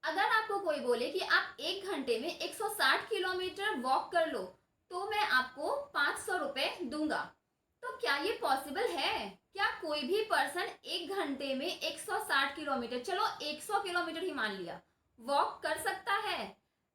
अगर आपको कोई बोले कि आप 1 घंटे में 160 किलोमीटर वॉक कर लो तो मैं आपको 500 रुपये दूंगा। तो क्या ये पॉसिबल है? क्या कोई भी पर्सन 1 घंटे में 160 किलोमीटर, चलो 100 किलोमीटर ही मान लिया, वॉक कर सकता है?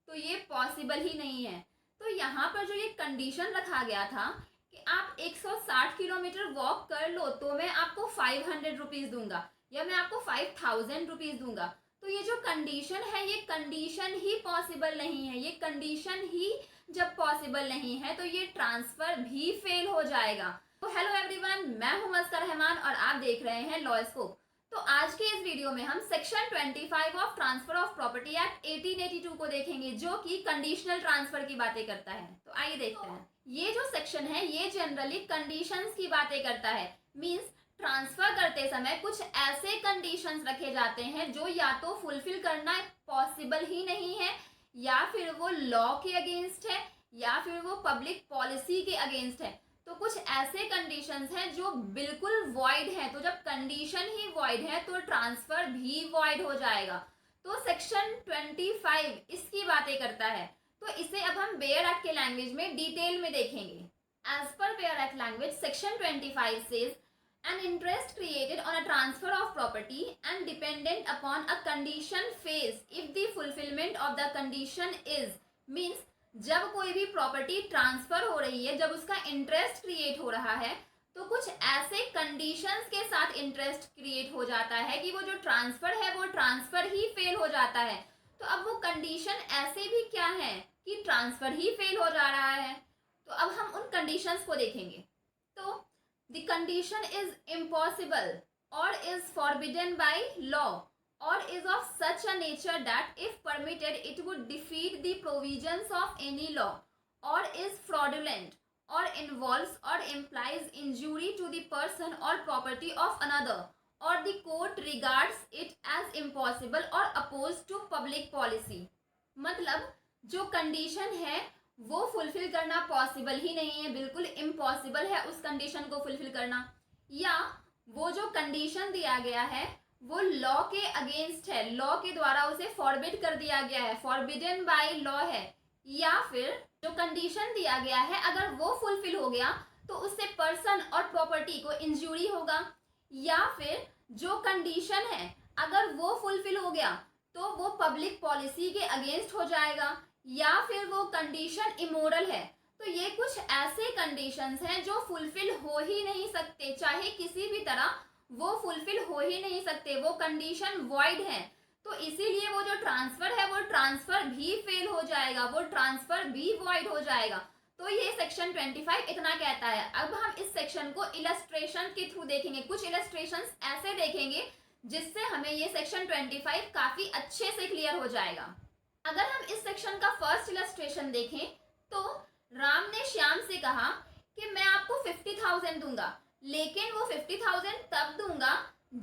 तो ये पॉसिबल ही नहीं है। तो यहाँ पर जो ये कंडीशन रखा गया था कि आप 160 किलोमीटर वॉक कर लो तो मैं आपको 500 रुपीज़ दूंगा या मैं आपको 5000 रुपीज़ दूंगा, तो ये जो कंडीशन है ये कंडीशन ही पॉसिबल नहीं है। ये कंडीशन ही जब पॉसिबल नहीं है तो ये ट्रांसफर भी फेल हो जाएगा। तो हेलो एवरीवन, मैं हूं मस्का रहमान और आप देख रहे हैं लॉ स्कोप। तो आज के इस वीडियो में हम section 25 of transfer of property act 1882 को देखेंगे जो कि कंडीशनल ट्रांसफर की बातें करता है। तो आइए देखते हैं। ये जो सेक्शन है ये जनरली कंडीशंस की बातें करता है। मींस ट्रांसफर करते समय कुछ ऐसे कंडीशंस रखे जाते हैं जो या तो फुलफिल करना पॉसिबल ही नहीं है, या फिर वो लॉ के अगेंस्ट है, या फिर वो पब्लिक पॉलिसी के अगेंस्ट है। तो कुछ ऐसे कंडीशंस हैं जो बिल्कुल वॉइड है। तो जब कंडीशन ही वॉइड है तो ट्रांसफर भी वॉइड हो जाएगा। तो सेक्शन 25 इसकी बातें करता है। तो इसे अब हम बेयर एक्ट के लैंग्वेज में डिटेल में देखेंगे। As per bare act language section 25 says an interest created on a transfer of property and dependent upon a condition phase if the fulfillment of the condition is means जब कोई भी property transfer हो रही है, जब उसका interest create हो रहा है तो कुछ ऐसे कंडीशंस के साथ इंटरेस्ट क्रिएट हो जाता है कि वो जो ट्रांसफर है वो ट्रांसफर ही फेल हो जाता है। तो अब वो कंडीशन ऐसे भी क्या है कि ट्रांसफर ही फेल हो जा रहा है। तो अब हम उन कंडीशंस को देखेंगे। तो the condition is impossible or is forbidden by law or is of such a nature that if permitted it would defeat the provisions of any law or is fraudulent or involves or implies injury to the person or property of another or the court regards it as impossible or opposed to public policy। मतलब जो condition है वो fulfil करना possible ही नहीं है, बिल्कुल impossible है उस कंडीशन को फुलफिल करना, या वो जो कंडीशन दिया गया है वो लॉ के अगेंस्ट है, लॉ के द्वारा उसे फॉरबिड कर दिया गया है, फॉरबिडन बाय लॉ है, या फिर जो कंडीशन दिया गया है अगर वो फुलफिल हो गया तो उससे पर्सन और प्रॉपर्टी को इंजूरी होगा, या फिर जो कंडीशन है अगर वो फुलफिल हो गया तो वो पब्लिक पॉलिसी के अगेंस्ट हो जाएगा, या फिर वो कंडीशन इमोरल है। तो ये कुछ ऐसे कंडीशंस हैं जो फुलफिल हो ही नहीं सकते, चाहे किसी भी तरह वो फुलफिल हो ही नहीं सकते, वो कंडीशन वॉइड है। तो इसीलिए वो जो ट्रांसफर है वो ट्रांसफर भी फेल हो जाएगा, वो ट्रांसफर भी वॉइड हो जाएगा। तो ये सेक्शन 25 इतना कहता है। अब हम इस सेक्शन को इलस्ट्रेशन के थ्रू देखेंगे, कुछ इलस्ट्रेशंस ऐसे देखेंगे जिससे हमें ये सेक्शन 25 काफी अच्छे से क्लियर हो जाएगा। अगर हम इस सेक्शन का फर्स्ट इलस्ट्रेशन देखें तो राम ने श्याम से कहा कि मैं आपको 50,000 दूंगा, लेकिन वो 50,000 तब दूंगा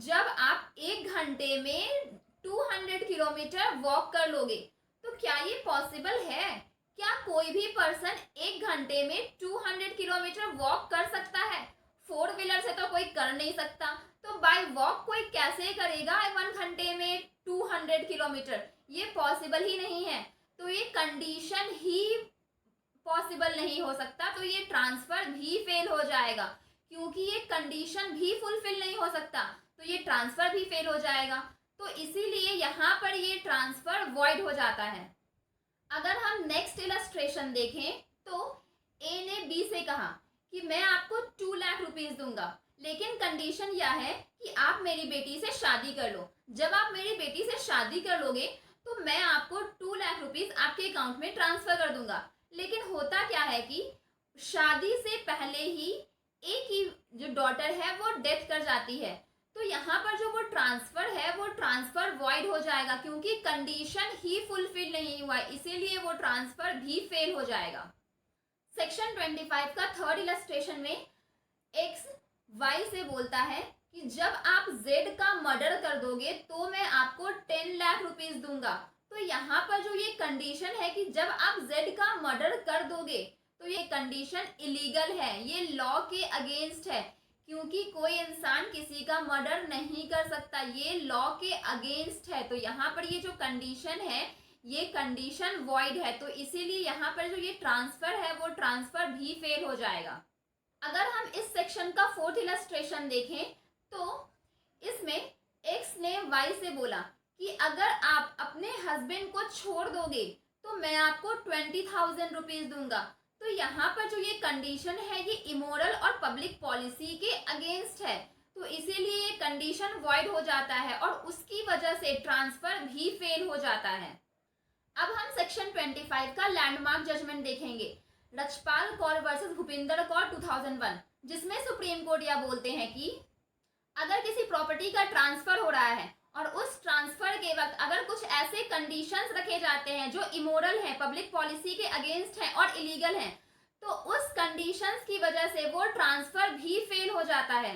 जब आप 1 घंटे में 200 किलोमीटर वॉक कर लोगे। तो क्या ये पॉसिबल है? क्या कोई भी पर्सन 1 घंटे में 200 किलोमीटर वॉक कर सकता है? 4 व्हीलर से तो कोई कर नहीं सकता, तो बाय वॉक कोई कैसे करेगा 1 घंटे में 200 किलोमीटर? ये पॉसिबल ही नहीं है। तो ये कंडीशन ही पॉसिबल नहीं हो सकता, तो ये ट्रांसफर भी फेल हो जाएगा। क्योंकि ये कंडीशन भी फुलफिल नहीं हो सकता तो ये ट्रांसफर भी फेल हो जाएगा। तो इसीलिए यहाँ पर ये ट्रांसफर वॉइड हो जाता है। अगर हम नेक्स्ट इलस्ट्रेशन देखें तो ए ने बी से कहा कि मैं आपको 2 लाख रुपीज दूंगा, लेकिन कंडीशन यह है कि आप मेरी बेटी से शादी कर लो। जब आप मेरी बेटी से शादी कर लोगे तो मैं आपको 2 लाख रुपीज आपके अकाउंट में ट्रांसफर कर दूंगा। लेकिन होता क्या है कि शादी से पहले ही एक ही जो डॉटर है वो डेथ कर जाती है। तो यहाँ पर जो वो ट्रांसफर है वो ट्रांसफर वॉइड हो जाएगा क्योंकि कंडीशन ही फुलफिल नहीं हुआ, इसीलिए वो ट्रांसफर भी फेल हो जाएगा। सेक्शन 25 का थर्ड इलस्ट्रेशन में एक्स वाई से बोलता है कि जब आप जेड का मर्डर कर दोगे तो मैं आपको 10 लाख रुपीज दूंगा। तो यहाँ पर जो ये कंडीशन है कि जब आप जेड का मर्डर कर दोगे तो ये कंडीशन इलीगल है, ये लॉ के अगेंस्ट है क्योंकि कोई इंसान किसी का मर्डर नहीं कर सकता, ये लॉ के अगेंस्ट है। तो यहाँ पर ये जो कंडीशन है ये कंडीशन वॉइड है, तो इसीलिए यहाँ पर जो ये ट्रांसफर है वो ट्रांसफर भी फेल हो जाएगा। अगर हम इस सेक्शन का फोर्थ इलस्ट्रेशन देखें तो इसमें एक्स ने वाई से बोला कि अगर आप अपने हस्बैंड को छोड़ दोगे तो मैं आपको 20,000 रुपीज दूंगा। तो यहाँ पर जो ये कंडीशन है ये इमोरल और पब्लिक पॉलिसी के अगेंस्ट है, तो इसीलिए ये कंडीशन वॉइड हो जाता है और उसकी वजह से ट्रांसफर भी फेल हो जाता है। अब हम सेक्शन 25 का लैंडमार्क जजमेंट देखेंगे, रचपाल कौर वर्सेस भूपिंदर कौर 2001, जिसमें सुप्रीम कोर्ट यह बोलते हैं कि अगर किसी प्रॉपर्टी का ट्रांसफर हो रहा है और उस ट्रांसफर के वक्त अगर कुछ ऐसे कंडीशंस रखे जाते हैं जो इमोरल हैं, पब्लिक पॉलिसी के अगेंस्ट हैं और इलीगल हैं, तो उस कंडीशंस की वजह से वो ट्रांसफर भी फेल हो जाता है।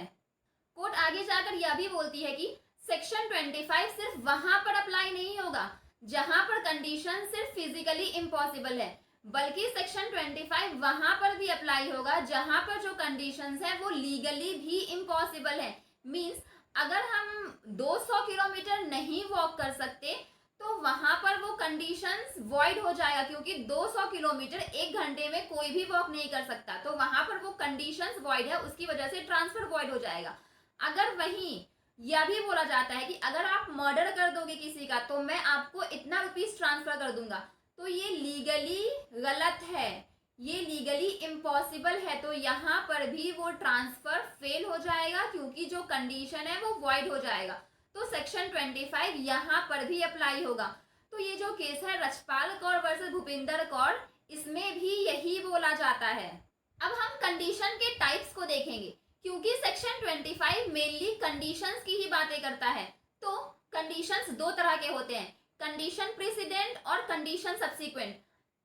कोर्ट आगे जाकर यह भी बोलती है कि सेक्शन 25 सिर्फ वहां पर अप्लाई नहीं होगा जहां पर कंडीशन सिर्फ फिजिकली इम्पॉसिबल है, बल्कि सेक्शन 25 वहां पर भी अप्लाई होगा जहां पर जो कंडीशंस है वो लीगली भी इम्पॉसिबल है। मींस अगर हम 200 किलोमीटर नहीं वॉक कर सकते तो वहां पर वो कंडीशंस वॉइड हो जाएगा, क्योंकि 200 किलोमीटर 1 घंटे में कोई भी वॉक नहीं कर सकता, तो वहां पर वो कंडीशंस वॉइड है, उसकी वजह से ट्रांसफर वॉइड हो जाएगा। अगर वहीं यह भी बोला जाता है कि अगर आप मर्डर कर दोगे किसी का तो मैं आपको इतना रुपीस ट्रांसफर कर दूंगा, तो ये लीगली गलत है, ये लीगली इम्पॉसिबल है, तो यहाँ पर भी वो ट्रांसफर फेल हो जाएगा क्योंकि जो कंडीशन है वो वॉइड हो जाएगा। तो सेक्शन 25 यहाँ पर भी अप्लाई होगा। तो ये जो केस है रचपाल कौर वर्सेस भूपिंदर कौर, इसमें भी यही बोला जाता है। अब हम कंडीशन के टाइप्स को देखेंगे, क्योंकि सेक्शन 25 मेनली कंडीशंस की ही बातें करता है। तो कंडीशंस दो तरह के होते हैं, कंडीशन प्रेसिडेंट और कंडीशन सब्सिक्वेंट।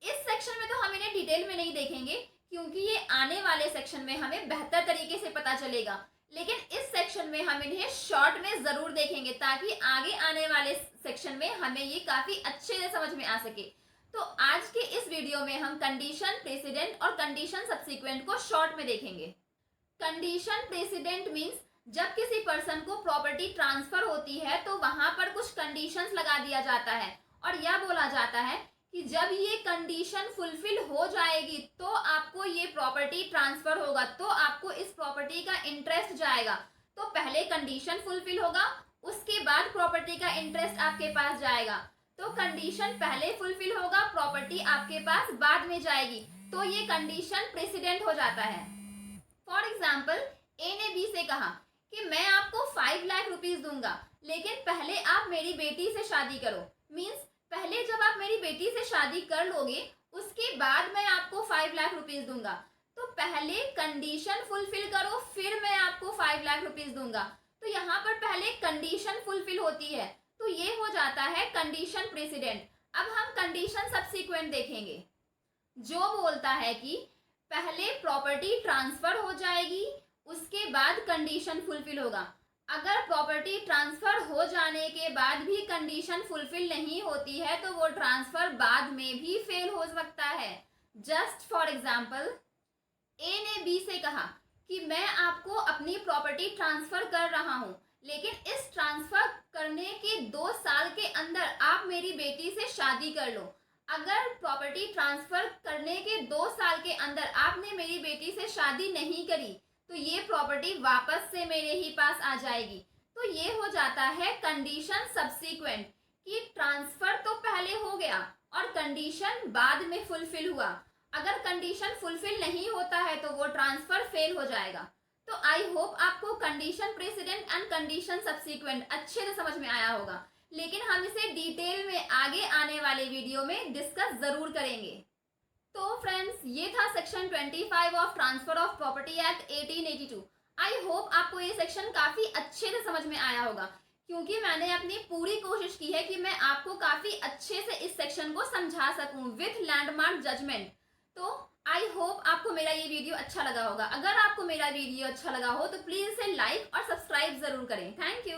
इस सेक्शन में तो हम इन्हें डिटेल में नहीं देखेंगे क्योंकि ये आने वाले सेक्शन में हमें बेहतर तरीके से पता चलेगा, लेकिन इस सेक्शन में हम इन्हें शॉर्ट में जरूर देखेंगे ताकि आगे आने वाले सेक्शन में हमें ये काफी अच्छे से समझ में आ सके। तो आज के इस वीडियो में हम कंडीशन प्रेसिडेंट और कंडीशन सब्सिक्वेंट को शॉर्ट में देखेंगे। कंडीशन प्रेसिडेंट मीन्स जब किसी पर्सन को प्रॉपर्टी ट्रांसफर होती है तो वहां पर कुछ कंडीशंस लगा दिया जाता है और यह बोला जाता है कि जब ये कंडीशन फुलफिल हो जाएगी तो आपको ये प्रॉपर्टी ट्रांसफर होगा, तो आपको इस प्रॉपर्टी का इंटरेस्ट जाएगा। तो पहले कंडीशन फुलफिल होगा, उसके बाद प्रॉपर्टी का इंटरेस्ट आपके पास जाएगा। तो कंडीशन पहले फुलफिल होगा, प्रॉपर्टी आपके पास बाद में जाएगी, तो ये कंडीशन प्रेसिडेंट हो जाता है। फॉर एग्जाम्पल, ए ने बी से कहा कि मैं आपको 5 लाख रुपीज दूंगा, लेकिन पहले आप मेरी बेटी से शादी करो। मीन्स पहले जब आप मेरी बेटी से शादी कर लोगे उसके बाद मैं आपको 5 लाख रुपीज दूंगा। तो पहले कंडीशन फुलफिल करो फिर मैं आपको 5 लाख रुपीज दूंगा। तो यहाँ पर पहले कंडीशन फुलफिल होती है, तो ये हो जाता है कंडीशन प्रेसिडेंट। अब हम कंडीशन सब्सिक्वेंट देखेंगे, जो बोलता है कि पहले प्रॉपर्टी ट्रांसफर हो जाएगी, उसके बाद कंडीशन फुलफिल होगा। अगर प्रॉपर्टी ट्रांसफर हो जाने के बाद भी कंडीशन फुलफिल नहीं होती है तो वो ट्रांसफर बाद में भी फेल हो सकता है। जस्ट फॉर एग्जाम्पल, ए ने बी से कहा कि मैं आपको अपनी प्रॉपर्टी ट्रांसफर कर रहा हूँ, लेकिन इस ट्रांसफर करने के 2 साल के अंदर आप मेरी बेटी से शादी कर लो। अगर प्रॉपर्टी ट्रांसफर करने के 2 साल के अंदर आपने मेरी बेटी से शादी नहीं करी तो ये प्रॉपर्टी वापस से मेरे ही पास आ जाएगी। तो ये हो जाता है कंडीशन सब्सिक्वेंट कि ट्रांसफर तो पहले हो गया और कंडीशन बाद में फुलफिल हुआ। अगर कंडीशन फुलफिल नहीं होता है तो वो ट्रांसफर फेल हो जाएगा। तो आई होप आपको condition president and condition subsequent अच्छे से समझ में आया होगा, लेकिन हम इसे डिटेल में आगे आने वाले वीडियो में डिस्कस जरूर करेंगे। तो फ्रेंड्स, ये था section 25 of transfer of property act 1882। I hope आपको ये सेक्शन काफी अच्छे से समझ में आया होगा, क्योंकि मैंने अपनी पूरी कोशिश की है कि मैं आपको काफी अच्छे से इस सेक्शन को समझा सकूं विथ लैंडमार्क जजमेंट। तो आई होप आपको मेरा ये वीडियो अच्छा लगा होगा। अगर आपको मेरा वीडियो अच्छा लगा हो तो प्लीज इसे लाइक और सब्सक्राइब जरूर करें। Thank you.